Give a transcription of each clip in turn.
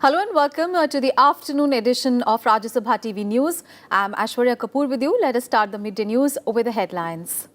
Hello and welcome to the afternoon edition of Rajya Sabha TV News. I'm Aishwarya Kapoor with you. Let us start the midday news with the headlines.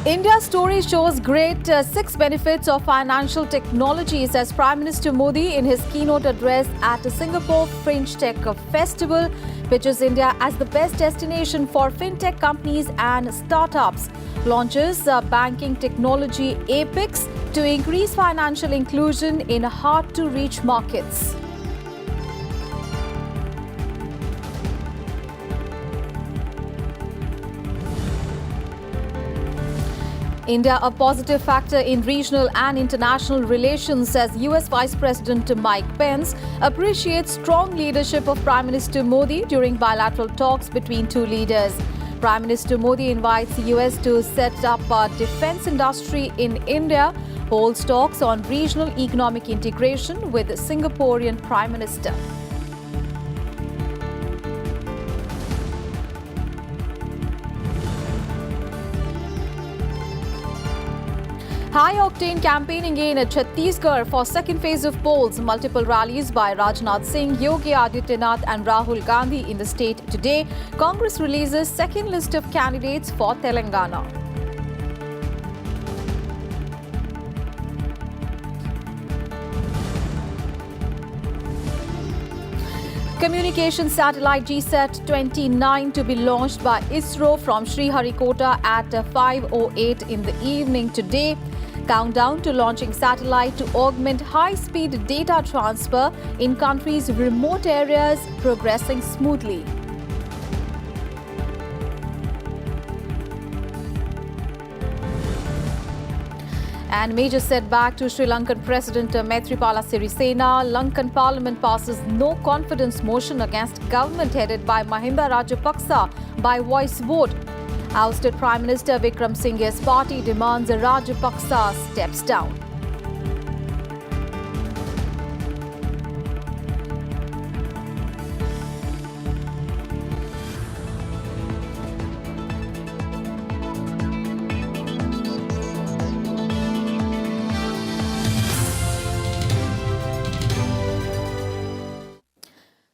India's story shows great 6 benefits of financial technology, says Prime Minister Modi in his keynote address at the Singapore Fringe Tech Festival, pitches India as the best destination for fintech companies and startups, launches banking technology Apex to increase financial inclusion in hard-to-reach markets. India a positive factor in regional and international relations, says US Vice President Mike Pence appreciates strong leadership of Prime Minister Modi during bilateral talks between two leaders. Prime Minister Modi invites the US to set up a defense industry in India, holds talks on regional economic integration with the Singaporean Prime Minister. High-octane campaigning in Chhattisgarh for second phase of polls. Multiple rallies by Rajnath Singh, Yogi Adityanath and Rahul Gandhi in the state today. Congress releases second list of candidates for Telangana. Communication satellite GSAT-29 to be launched by ISRO from Sriharikota at 5:08 in the evening today. Countdown to launching satellite to augment high-speed data transfer in country's remote areas progressing smoothly. And major setback to Sri Lankan President Maithripala Sirisena. Lankan Parliament passes no confidence motion against government headed by Mahinda Rajapaksa by voice vote. Ousted Prime Minister Vikram Singhe's party demands Rajapaksa steps down.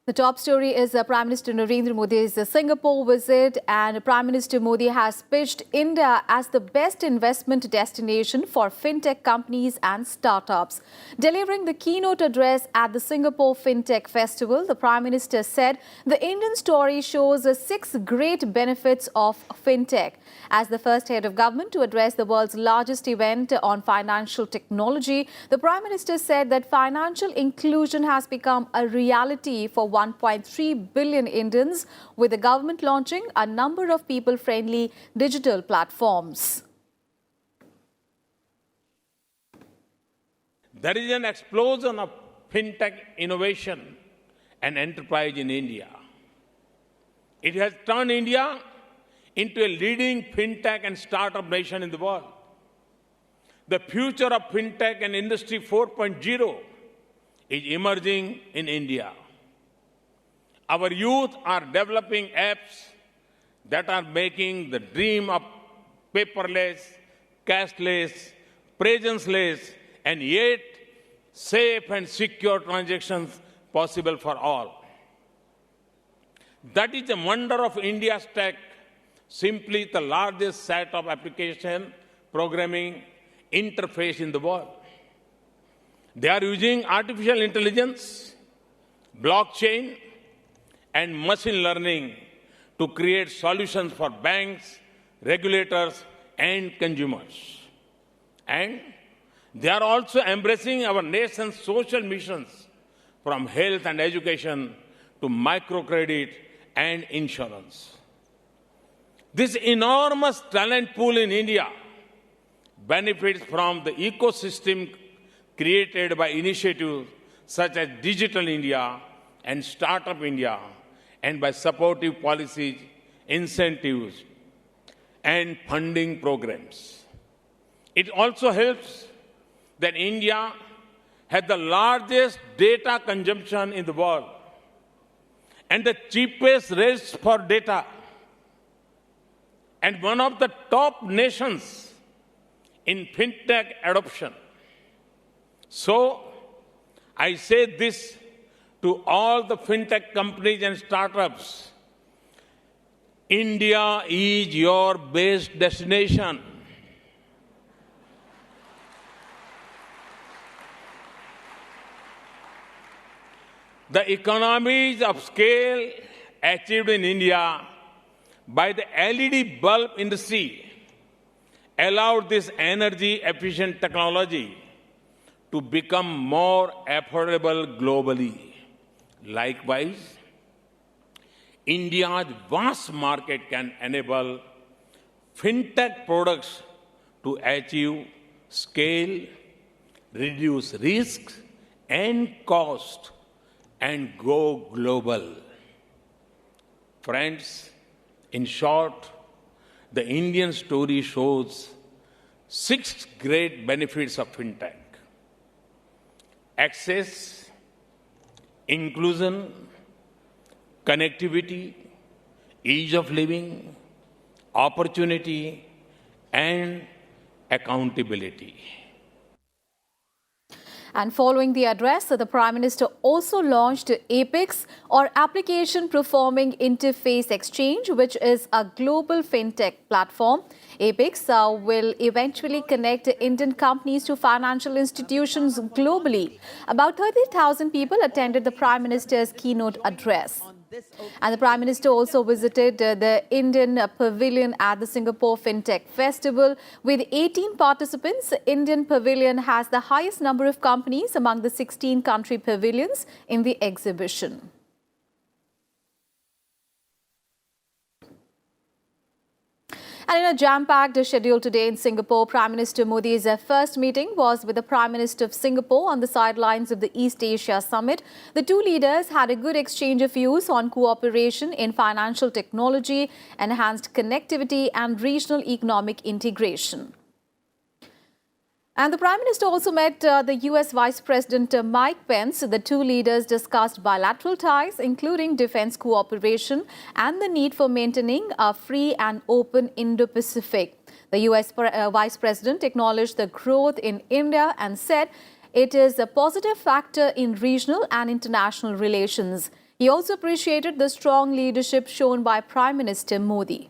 The top story is Prime Minister Narendra Modi's Singapore visit, and Prime Minister Modi has pitched India as the best investment destination for fintech companies and startups. Delivering the keynote address at the Singapore Fintech Festival, the Prime Minister said the Indian story shows 6 great benefits of fintech. As the first head of government to address the world's largest event on financial technology, the Prime Minister said that financial inclusion has become a reality for 1.3 billion Indians, with the government launching a number of people-friendly digital platforms. There is an explosion of fintech innovation and enterprise in India. It has turned India into a leading fintech and startup nation in the world. The future of fintech and Industry 4.0 is emerging in India. Our youth are developing apps that are making the dream of paperless, cashless, presenceless, and yet safe and secure transactions possible for all. That is the wonder of India's tech, simply the largest set of application programming interface in the world. They are using artificial intelligence, blockchain, and machine learning to create solutions for banks, regulators, and consumers. And they are also embracing our nation's social missions, from health and education to microcredit and insurance. This enormous talent pool in India benefits from the ecosystem created by initiatives such as Digital India and Startup India, and by supportive policies, incentives, and funding programs. It also helps that India has the largest data consumption in the world and the cheapest rates for data, and one of the top nations in fintech adoption. So, I say this to all the fintech companies and startups. India is your best destination. The economies of scale achieved in India by the LED bulb industry allowed this energy-efficient technology to become more affordable globally. Likewise, India's vast market can enable fintech products to achieve scale, reduce risks and cost, and go global. Friends, in short, the Indian story shows 6 great benefits of fintech: access, inclusion, connectivity, ease of living, opportunity, and accountability. And following the address, the Prime Minister also launched APIX, or Application Performing Interface Exchange, which is a global fintech platform. APIX will eventually connect Indian companies to financial institutions globally. About 30,000 people attended the Prime Minister's keynote address. And the Prime Minister also visited the Indian Pavilion at the Singapore FinTech Festival. With 18 participants, Indian Pavilion has the highest number of companies among the 16 country pavilions in the exhibition. And in a jam-packed schedule today in Singapore, Prime Minister Modi's first meeting was with the Prime Minister of Singapore on the sidelines of the East Asia Summit. The two leaders had a good exchange of views on cooperation in financial technology, enhanced connectivity and regional economic integration. And the Prime Minister also met the US Vice President Mike Pence. The two leaders discussed bilateral ties, including defense cooperation and the need for maintaining a free and open Indo-Pacific. The US Vice President acknowledged the growth in India and said it is a positive factor in regional and international relations. He also appreciated the strong leadership shown by Prime Minister Modi.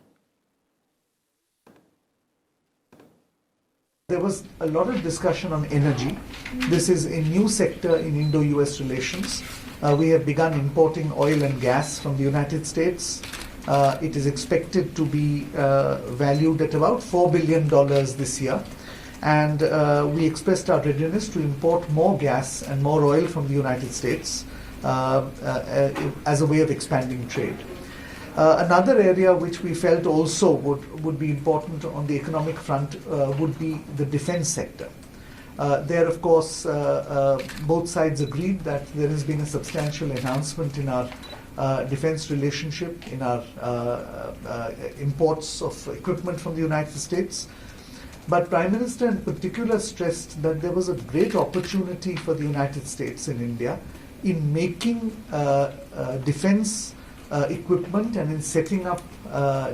There was a lot of discussion on energy. This is a new sector in Indo-US relations. We have begun importing oil and gas from the United States. It is expected to be valued at about $4 billion this year. And we expressed our readiness to import more gas and more oil from the United States as a way of expanding trade. Another area which we felt also would be important on the economic front would be the defense sector. There, of course, both sides agreed that there has been a substantial enhancement in our defense relationship, in our imports of equipment from the United States. But Prime Minister in particular stressed that there was a great opportunity for the United States and India in making defense equipment and in setting up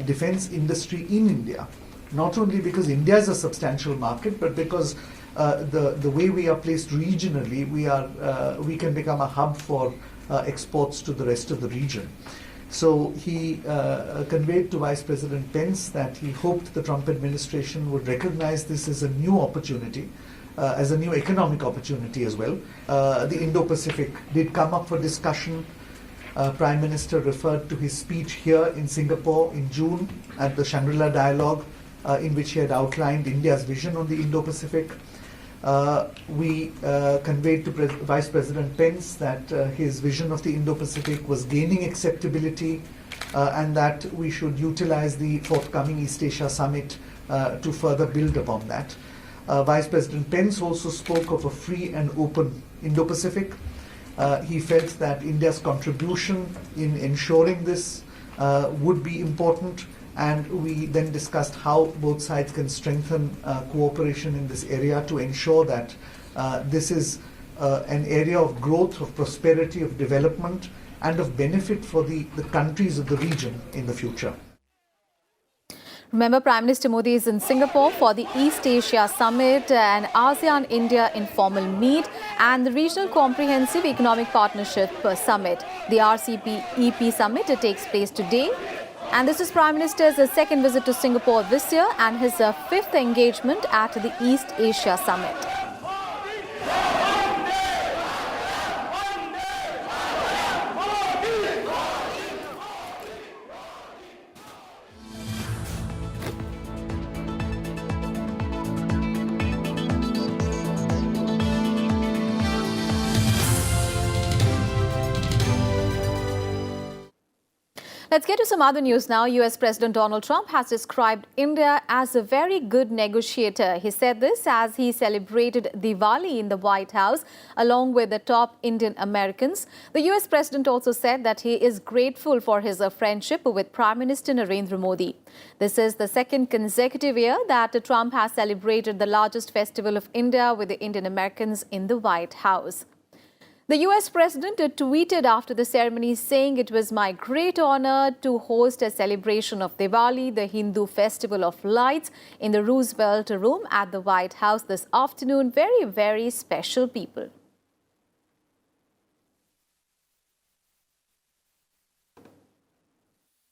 defense industry in India. Not only because India is a substantial market, but because the way we are placed regionally, we can become a hub for exports to the rest of the region. So he conveyed to Vice President Pence that he hoped the Trump administration would recognize this as a new opportunity, as a new economic opportunity as well. The Indo-Pacific did come up for discussion. Prime Minister referred to his speech here in Singapore in June at the Shangri-La Dialogue, in which he had outlined India's vision on the Indo-Pacific. We conveyed to Vice President Pence that his vision of the Indo-Pacific was gaining acceptability and that we should utilize the forthcoming East Asia Summit to further build upon that. Vice President Pence also spoke of a free and open Indo-Pacific. He felt that India's contribution in ensuring this would be important, and we then discussed how both sides can strengthen cooperation in this area to ensure that this is an area of growth, of prosperity, of development, and of benefit for the countries of the region in the future. Remember, Prime Minister Modi is in Singapore for the East Asia Summit, an ASEAN-India informal meet, and the Regional Comprehensive Economic Partnership Summit. The RCEP Summit takes place today. And this is Prime Minister's second visit to Singapore this year and his fifth engagement at the East Asia Summit. Let's get to some other news now. US President Donald Trump has described India as a very good negotiator. He said this as he celebrated Diwali in the White House along with the top Indian Americans. The US President also said that he is grateful for his friendship with Prime Minister Narendra Modi. This is the second consecutive year that Trump has celebrated the largest festival of India with the Indian Americans in the White House. The US President tweeted after the ceremony saying, "It was my great honor to host a celebration of Diwali, the Hindu festival of lights, in the Roosevelt Room at the White House this afternoon. Very, very special people."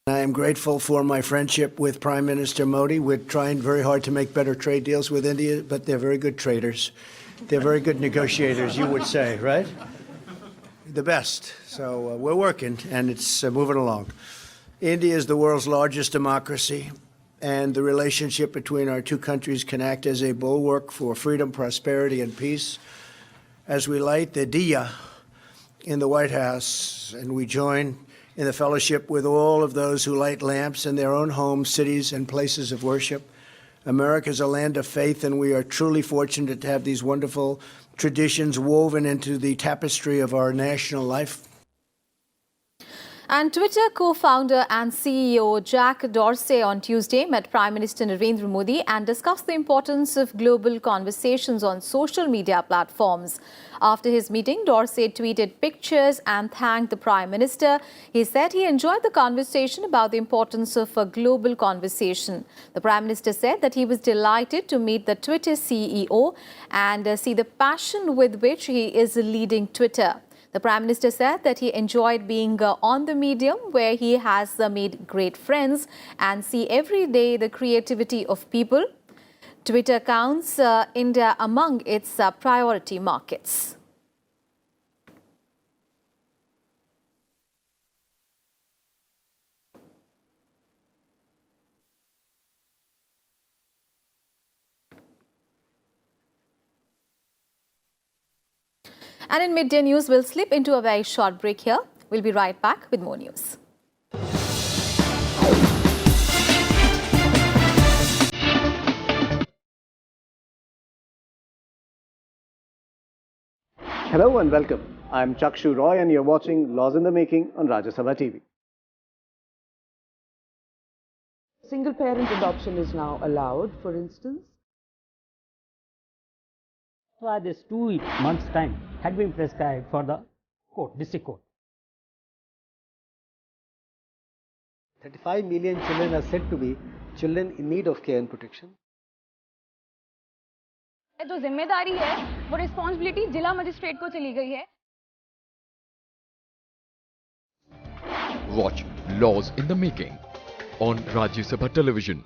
I am grateful for my friendship with Prime Minister Modi. We're trying very hard to make better trade deals with India, but they're very good traders. They're very good negotiators, you would say, right? The best. So we're working, and it's moving along. India is the world's largest democracy, and the relationship between our two countries can act as a bulwark for freedom, prosperity, and peace. As we light the diya in the White House, and we join in the fellowship with all of those who light lamps in their own homes, cities, and places of worship. America is a land of faith, and we are truly fortunate to have these wonderful traditions woven into the tapestry of our national life. And Twitter co-founder and CEO Jack Dorsey on Tuesday met Prime Minister Narendra Modi and discussed the importance of global conversations on social media platforms. After his meeting, Dorsey tweeted pictures and thanked the Prime Minister. He said he enjoyed the conversation about the importance of a global conversation. The Prime Minister said that he was delighted to meet the Twitter CEO and see the passion with which he is leading Twitter. The Prime Minister said that he enjoyed being on the medium where he has made great friends and see every day the creativity of people. Twitter counts India among its priority markets. And in midday news, we'll slip into a very short break here. We'll be right back with more news. Hello and welcome. I'm Chakshu Roy and you're watching Laws in the Making on Rajya Sabha TV. Single parent adoption is now allowed, for instance. This 2 months' time had been prescribed for the court, district court. 35 million children are said to be children in need of care and protection. जो जिम्मेदारी है वो responsibility जिला magistrate को चली गई है. Watch Laws in the Making on Rajya Sabha television.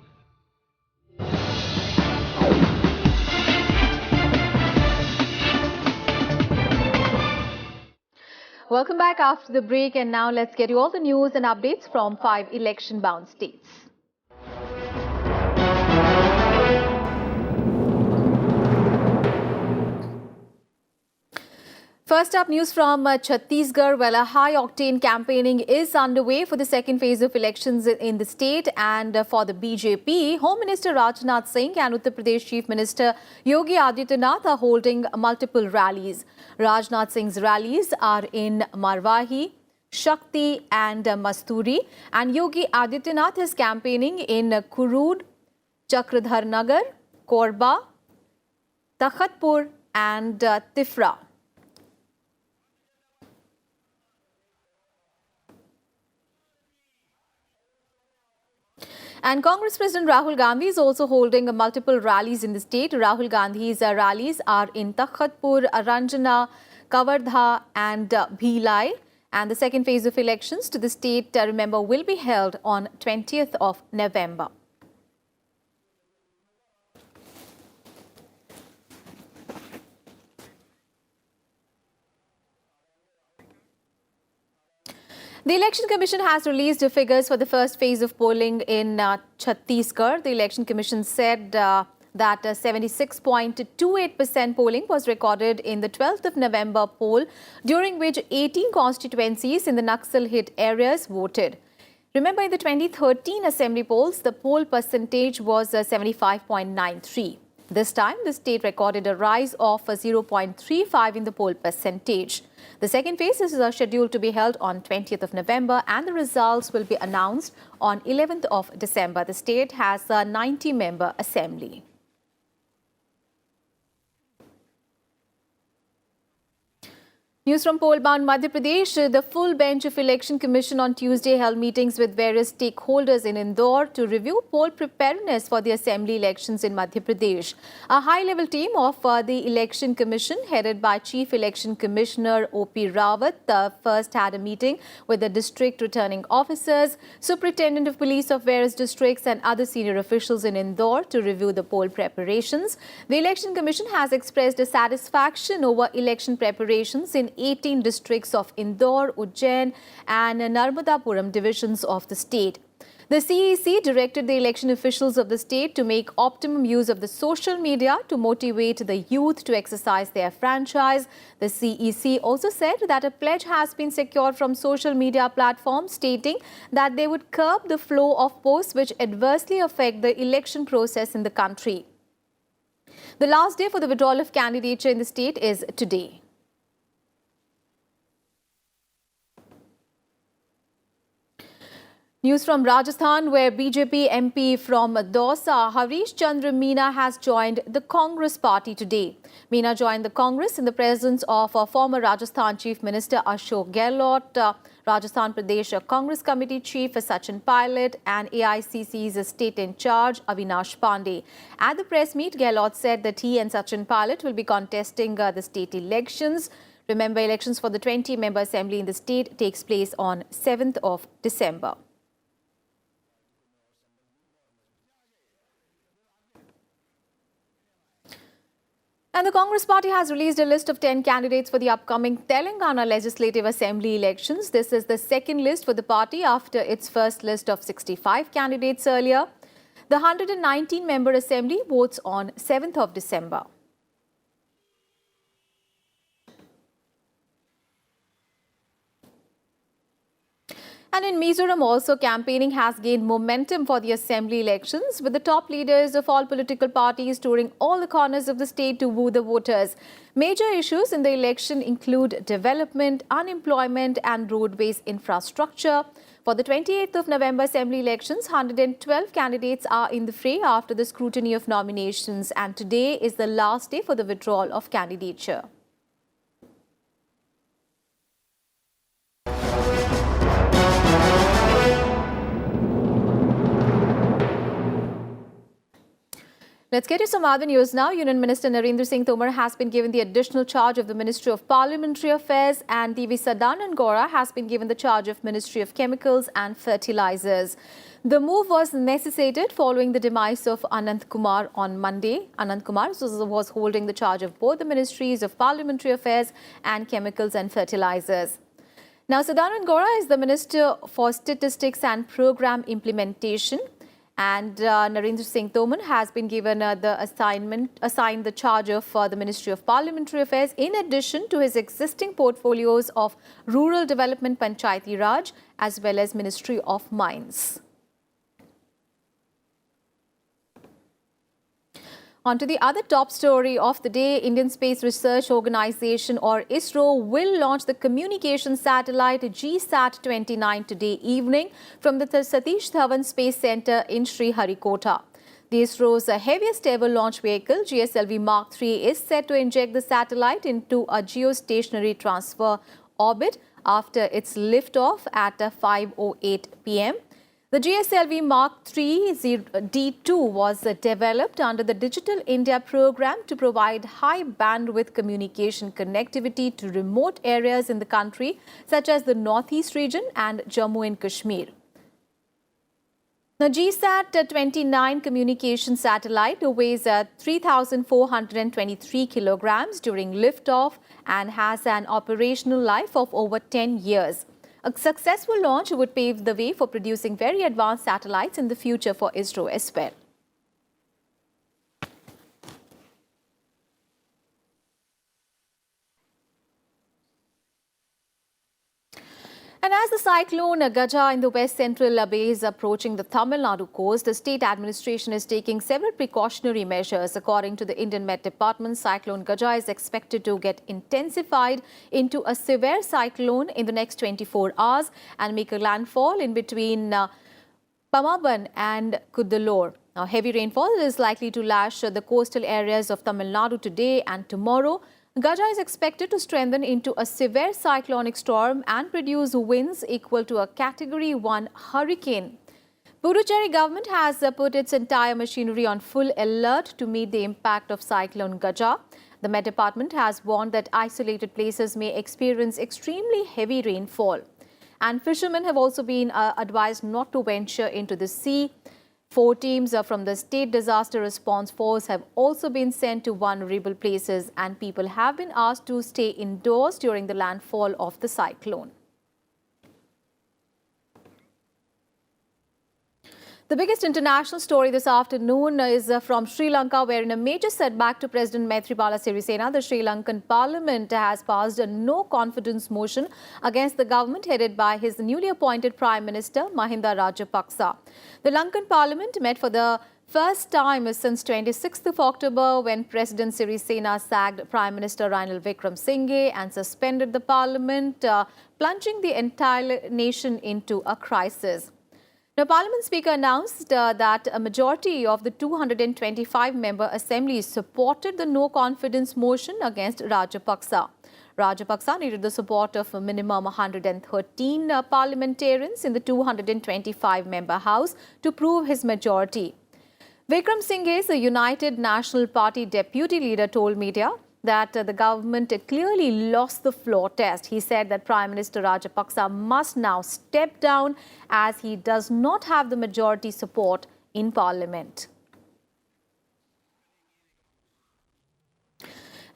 Welcome back after the break, and now let's get you all the news and updates from 5 election-bound states. First up, news from Chhattisgarh. Well, a high-octane campaigning is underway for the second phase of elections in the state, and for the BJP, Home Minister Rajnath Singh and Uttar Pradesh Chief Minister Yogi Adityanath are holding multiple rallies. Rajnath Singh's rallies are in Marwahi, Shakti and Masturi, and Yogi Adityanath is campaigning in Kurud, Chakradhar Nagar, Korba, Takhatpur and Tifra. And Congress President Rahul Gandhi is also holding multiple rallies in the state. Rahul Gandhi's rallies are in Takhatpur, Ranjana, Kavardha and Bhilai. And the second phase of elections to the state, remember, will be held on 20th of November. The Election Commission has released the figures for the first phase of polling in Chhattisgarh. The Election Commission said that 76.28% polling was recorded in the 12th of November poll, during which 18 constituencies in the Naxal-hit areas voted. Remember, in the 2013 assembly polls, the poll percentage was 75.93. This time, the state recorded a rise of 0.35 in the poll percentage. The second phase is scheduled to be held on 20th of November and the results will be announced on 11th of December. The state has a 90-member assembly. News from poll-bound Madhya Pradesh. The full bench of Election Commission on Tuesday held meetings with various stakeholders in Indore to review poll preparedness for the assembly elections in Madhya Pradesh. A high-level team of the Election Commission, headed by Chief Election Commissioner O.P. Rawat, first had a meeting with the district returning officers, Superintendent of Police of various districts and other senior officials in Indore to review the poll preparations. The Election Commission has expressed dissatisfaction over election preparations in 18 districts of Indore, Ujjain and Narmadapuram divisions of the state. The CEC directed the election officials of the state to make optimum use of the social media to motivate the youth to exercise their franchise. The CEC also said that a pledge has been secured from social media platforms stating that they would curb the flow of posts which adversely affect the election process in the country. The last day for the withdrawal of candidature in the state is today. News from Rajasthan, where BJP MP from Dausa, Harish Chandra Meena, has joined the Congress party today. Meena joined the Congress in the presence of former Rajasthan Chief Minister Ashok Gehlot, Rajasthan Pradesh Congress Committee Chief Sachin Pilot and AICC's state in charge Avinash Pandey. At the press meet, Gehlot said that he and Sachin Pilot will be contesting the state elections. Remember, elections for the 20-member assembly in the state takes place on 7th of December. And the Congress party has released a list of 10 candidates for the upcoming Telangana Legislative Assembly elections. This is the second list for the party after its first list of 65 candidates earlier. The 119-member assembly votes on 7th of December. And in Mizoram also, campaigning has gained momentum for the assembly elections, with the top leaders of all political parties touring all the corners of the state to woo the voters. Major issues in the election include development, unemployment and roadways infrastructure. For the 28th of November assembly elections, 112 candidates are in the fray after the scrutiny of nominations, and today is the last day for the withdrawal of candidature. Let's get to some other news now. Union Minister Narendra Singh Tomar has been given the additional charge of the Ministry of Parliamentary Affairs, and D.V. Sadanand Gaura has been given the charge of Ministry of Chemicals and Fertilizers. The move was necessitated following the demise of Anant Kumar on Monday. Anant Kumar was holding the charge of both the Ministries of Parliamentary Affairs and Chemicals and Fertilizers. Now, Sadanand Gaura is the Minister for Statistics and Program Implementation. And Narendra Singh Tomar has been given assigned the charge of the Ministry of Parliamentary Affairs, in addition to his existing portfolios of Rural Development, Panchayati Raj, as well as Ministry of Mines. On to the other top story of the day. Indian Space Research Organisation, or ISRO, will launch the communication satellite GSAT-29 today evening from the Satish Dhawan Space Centre in Sriharikota. The ISRO's heaviest ever launch vehicle, GSLV Mark III, is set to inject the satellite into a geostationary transfer orbit after its liftoff at 5:08 p.m. The GSLV Mark III D2 was developed under the Digital India program to provide high bandwidth communication connectivity to remote areas in the country, such as the Northeast region and Jammu and Kashmir. The GSAT-29 communication satellite weighs 3,423 kilograms during liftoff and has an operational life of over 10 years. A successful launch would pave the way for producing very advanced satellites in the future for ISRO as well. And as the cyclone GAJA in the west central bay is approaching the Tamil Nadu coast, the state administration is taking several precautionary measures. According to the Indian Met Department, cyclone GAJA is expected to get intensified into a severe cyclone in the next 24 hours and make a landfall in between Pamaban and Kudalur. Now, heavy rainfall is likely to lash the coastal areas of Tamil Nadu today and tomorrow. GAJA is expected to strengthen into a severe cyclonic storm and produce winds equal to a Category 1 hurricane. Puducherry government has put its entire machinery on full alert to meet the impact of cyclone GAJA. The Met Department has warned that isolated places may experience extremely heavy rainfall. And fishermen have also been advised not to venture into the sea. 4 teams from the State Disaster Response Force have also been sent to vulnerable places, and people have been asked to stay indoors during the landfall of the cyclone. The biggest international story this afternoon is from Sri Lanka, where in a major setback to President Maithripala Sirisena, the Sri Lankan Parliament has passed a no-confidence motion against the government headed by his newly appointed Prime Minister Mahinda Rajapaksa. The Lankan Parliament met for the first time since 26th of October when President Sirisena sacked Prime Minister Ranil Wickremesinghe and suspended the Parliament, plunging the entire nation into a crisis. Now, Parliament Speaker announced that a majority of the 225-member Assembly supported the no-confidence motion against Rajapaksa. Rajapaksa needed the support of a minimum 113 parliamentarians in the 225-member House to prove his majority. Wickremesinghe, the United National Party deputy leader, told media that the government clearly lost the floor test. He said that Prime Minister Rajapaksa must now step down as he does not have the majority support in Parliament.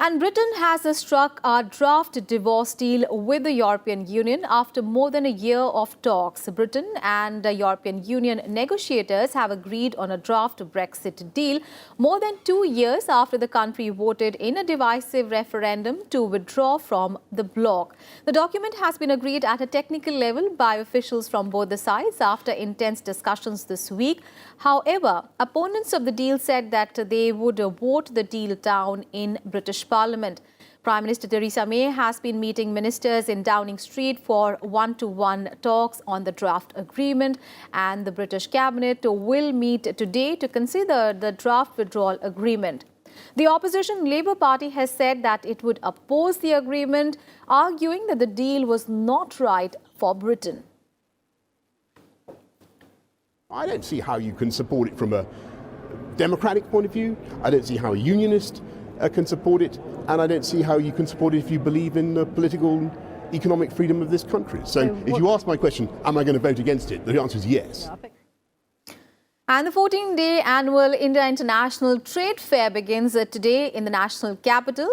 And Britain has struck a draft divorce deal with the European Union after more than a year of talks. Britain and the European Union negotiators have agreed on a draft Brexit deal more than 2 years after the country voted in a divisive referendum to withdraw from the bloc. The document has been agreed at a technical level by officials from both the sides after intense discussions this week. However, opponents of the deal said that they would vote the deal down in British Parliament. Prime Minister Theresa May has been meeting ministers in Downing Street for one-to-one talks on the draft agreement, and the British Cabinet will meet today to consider the draft withdrawal agreement. The opposition Labour Party has said that it would oppose the agreement, arguing that the deal was not right for Britain. I don't see how you can support it from a democratic point of view. I don't see how a unionist can support it, and I don't see how you can support it if you believe in the political, economic freedom of this country. So if you ask my question, am I going to vote against it? The answer is yes. And the 14-day annual India International Trade Fair begins today in the national capital.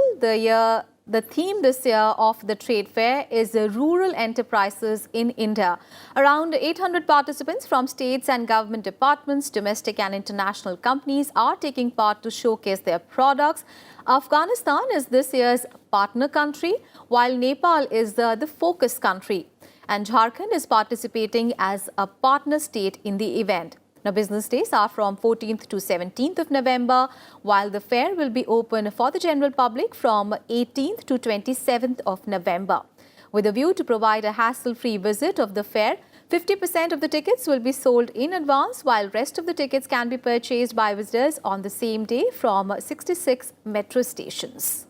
The theme this year of the trade fair is Rural Enterprises in India. Around 800 participants from states and government departments, domestic and international companies are taking part to showcase their products. Afghanistan is this year's partner country, while Nepal is the focus country. And Jharkhand is participating as a partner state in the event. Now, business days are from 14th to 17th of November, while the fair will be open for the general public from 18th to 27th of November. With a view to provide a hassle-free visit of the fair, 50% of the tickets will be sold in advance, while rest of the tickets can be purchased by visitors on the same day from 66 metro stations.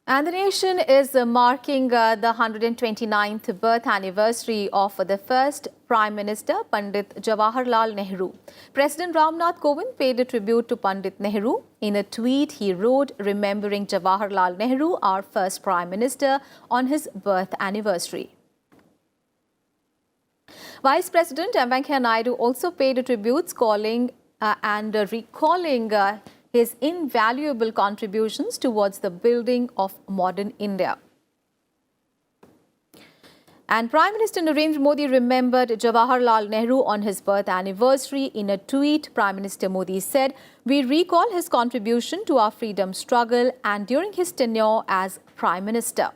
And the nation is marking the 129th birth anniversary of the first Prime Minister, Pandit Jawaharlal Nehru. President Ramnath Kovind paid a tribute to Pandit Nehru. In a tweet, he wrote, remembering Jawaharlal Nehru, our first Prime Minister, on his birth anniversary. Vice President M. Venkaiah Naidu also paid tributes, calling and recalling his invaluable contributions towards the building of modern India. And Prime Minister Narendra Modi remembered Jawaharlal Nehru on his birth anniversary. In a tweet, Prime Minister Modi said, "We recall his contribution to our freedom struggle and during his tenure as Prime Minister."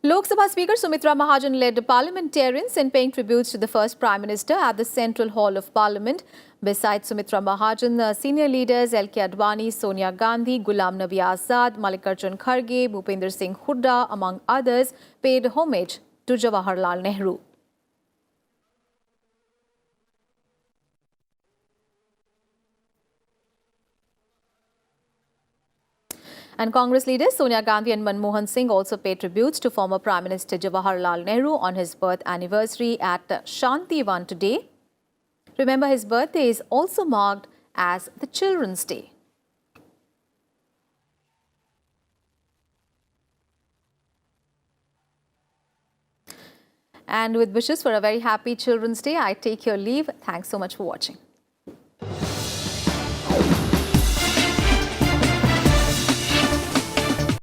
Lok Sabha Speaker Sumitra Mahajan led parliamentarians in paying tributes to the first Prime Minister at the Central Hall of Parliament. Besides Sumitra Mahajan, senior leaders L.K. Advani, Sonia Gandhi, Ghulam Nabi Azad, Mallikarjun Kharge, Bhupender Singh Hooda, among others, paid homage to Jawaharlal Nehru. And Congress leaders Sonia Gandhi and Manmohan Singh also paid tributes to former Prime Minister Jawaharlal Nehru on his birth anniversary at Shantivan today. Remember, his birthday is also marked as the Children's Day. And with wishes for a very happy Children's Day, I take your leave. Thanks so much for watching.